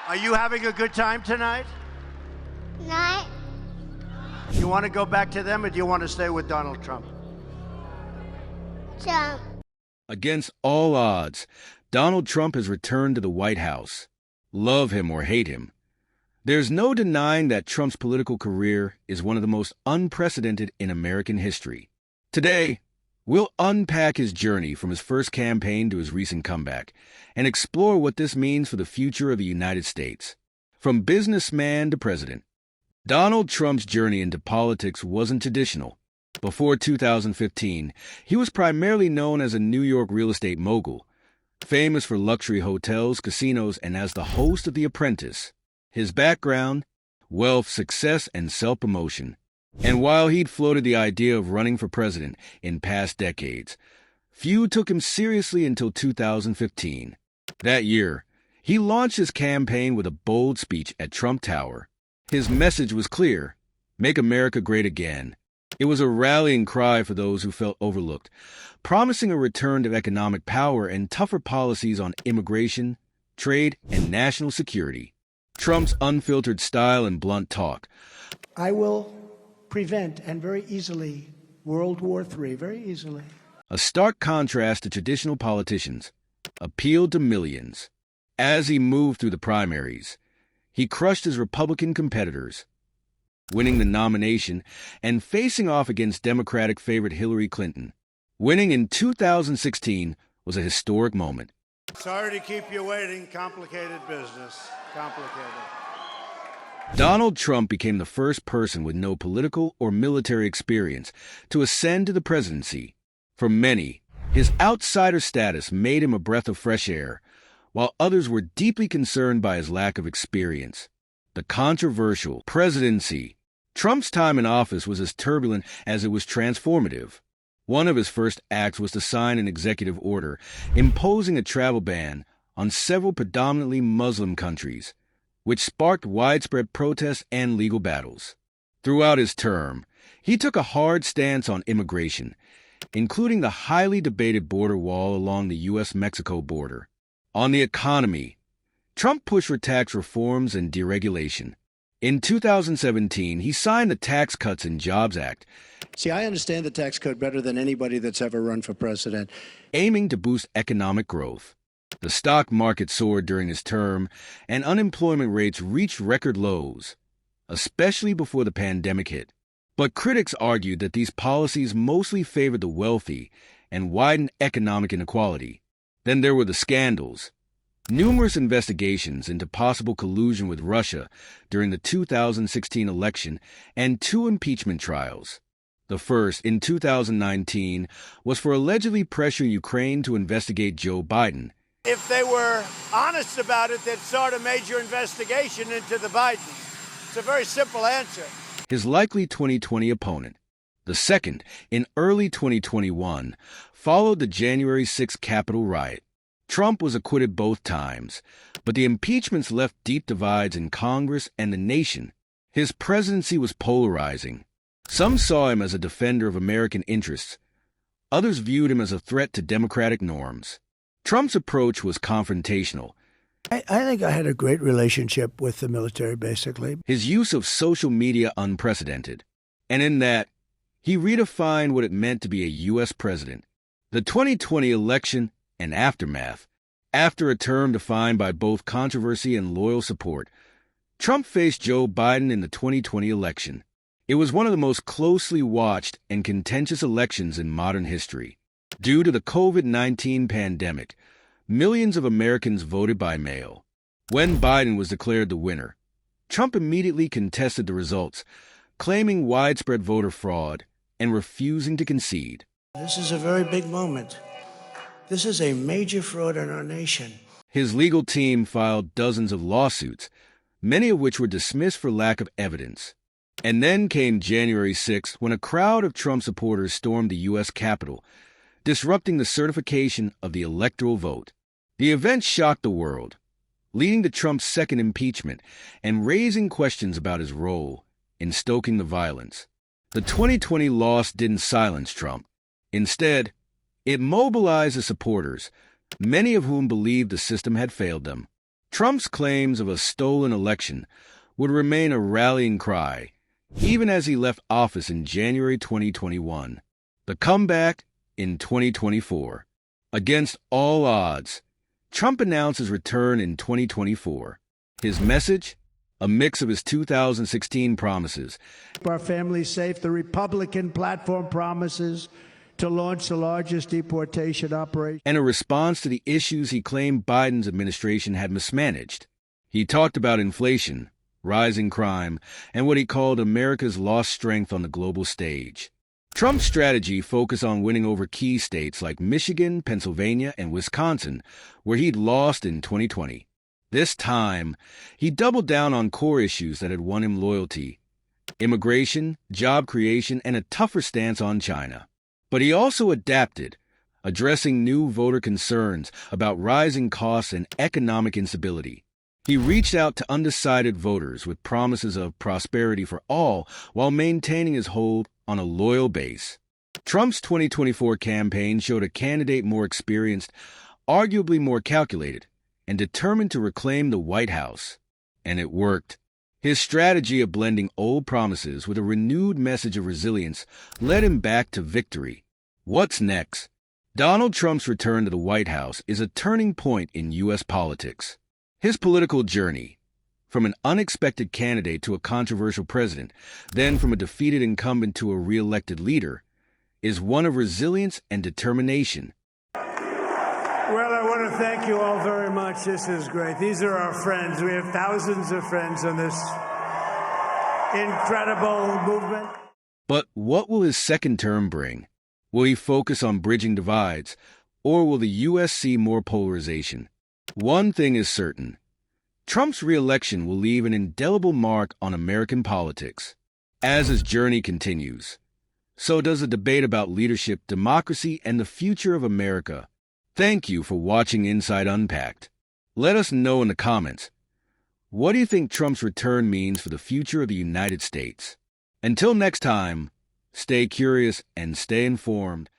Are you having a good time tonight? Not You want to go back to them or do you want to stay with Donald Trump? Trump. Against all odds, Donald Trump has returned to the White House. Love him or hate him, there's no denying that Trump's political career is one of the most unprecedented in American history. Today, we'll unpack his journey from his first campaign to his recent comeback and explore what this means for the future of the United States. From businessman to president, Donald Trump's journey into politics wasn't traditional. Before 2015, he was primarily known as a New York real estate mogul, famous for luxury hotels, casinos, and as the host of The Apprentice. His background, wealth, success, and self-promotion. And while he'd floated the idea of running for president in past decades, few took him seriously until 2015. That year, he launched his campaign with a bold speech at Trump Tower. His message was clear: make America great again. It was a rallying cry for those who felt overlooked, promising a return to economic power and tougher policies on immigration, trade, and national security. Trump's unfiltered style and blunt talk. I will prevent, and very easily, World War III, very easily. A stark contrast to traditional politicians, appealed to millions. As he moved through the primaries, he crushed his Republican competitors, winning the nomination and facing off against Democratic favorite Hillary Clinton. Winning in 2016 was a historic moment. Sorry to keep you waiting. Complicated business. Complicated. Donald Trump became the first person with no political or military experience to ascend to the presidency. For many, his outsider status made him a breath of fresh air, while others were deeply concerned by his lack of experience. The controversial presidency. Trump's time in office was as turbulent as it was transformative. One of his first acts was to sign an executive order imposing a travel ban on several predominantly Muslim countries, which sparked widespread protests and legal battles. Throughout his term, he took a hard stance on immigration, including the highly debated border wall along the U.S.-Mexico border. On the economy, Trump pushed for tax reforms and deregulation. In 2017, he signed the Tax Cuts and Jobs Act. See, I understand the tax code better than anybody that's ever run for president. Aiming to boost economic growth. The stock market soared during his term, and unemployment rates reached record lows, especially before the pandemic hit. But critics argued that these policies mostly favored the wealthy and widened economic inequality. Then there were the scandals. Numerous investigations into possible collusion with Russia during the 2016 election and 2 impeachment trials. The first, in 2019, was for allegedly pressuring Ukraine to investigate Joe Biden. If they were honest about it, they'd start a major investigation into the Bidens. It's a very simple answer. His likely 2020 opponent. The second, in early 2021, followed the January 6th Capitol riot. Trump was acquitted both times, but the impeachments left deep divides in Congress and the nation. His presidency was polarizing. Some saw him as a defender of American interests. Others viewed him as a threat to democratic norms. Trump's approach was confrontational. I think I had a great relationship with the military, basically. His use of social media unprecedented. And in that, he redefined what it meant to be a U.S. president. The 2020 election and aftermath. After a term defined by both controversy and loyal support, Trump faced Joe Biden in the 2020 election. It was one of the most closely watched and contentious elections in modern history. Due to the COVID-19 pandemic, millions of Americans voted by mail. When Biden was declared the winner, Trump immediately contested the results, claiming widespread voter fraud and refusing to concede. This is a very big moment. This is a major fraud in our nation. His legal team filed dozens of lawsuits, many of which were dismissed for lack of evidence. And then came January 6th, when a crowd of Trump supporters stormed the U.S. Capitol, disrupting the certification of the electoral vote. The event shocked the world, leading to Trump's second impeachment and raising questions about his role in stoking the violence. The 2020 loss didn't silence Trump. Instead, it mobilized his supporters, many of whom believed the system had failed them. Trump's claims of a stolen election would remain a rallying cry, even as he left office in January 2021. The comeback in 2024. Against all odds, Trump announced his return in 2024. His message? A mix of his 2016 promises. Keep our families safe. The Republican platform promises to launch the largest deportation operation. And a response to the issues he claimed Biden's administration had mismanaged. He talked about inflation, rising crime, and what he called America's lost strength on the global stage. Trump's strategy focused on winning over key states like Michigan, Pennsylvania, and Wisconsin, where he'd lost in 2020. This time, he doubled down on core issues that had won him loyalty: immigration, job creation, and a tougher stance on China. But he also adapted, addressing new voter concerns about rising costs and economic instability. He reached out to undecided voters with promises of prosperity for all while maintaining his hold on a loyal base. Trump's 2024 campaign showed a candidate more experienced, arguably more calculated, and determined to reclaim the White House. And it worked. His strategy of blending old promises with a renewed message of resilience led him back to victory. What's next? Donald Trump's return to the White House is a turning point in U.S. politics. His political journey, from an unexpected candidate to a controversial president, then from a defeated incumbent to a re-elected leader, is one of resilience and determination. Well, I want to thank you all very much. This is great. These are our friends. We have thousands of friends on this incredible movement. But what will his second term bring? Will he focus on bridging divides, or will the U.S. see more polarization? One thing is certain. Trump's re-election will leave an indelible mark on American politics. As his journey continues, so does the debate about leadership, democracy, and the future of America. Thank you for watching Inside Unpacked. Let us know in the comments, what do you think Trump's return means for the future of the United States? Until next time, stay curious and stay informed.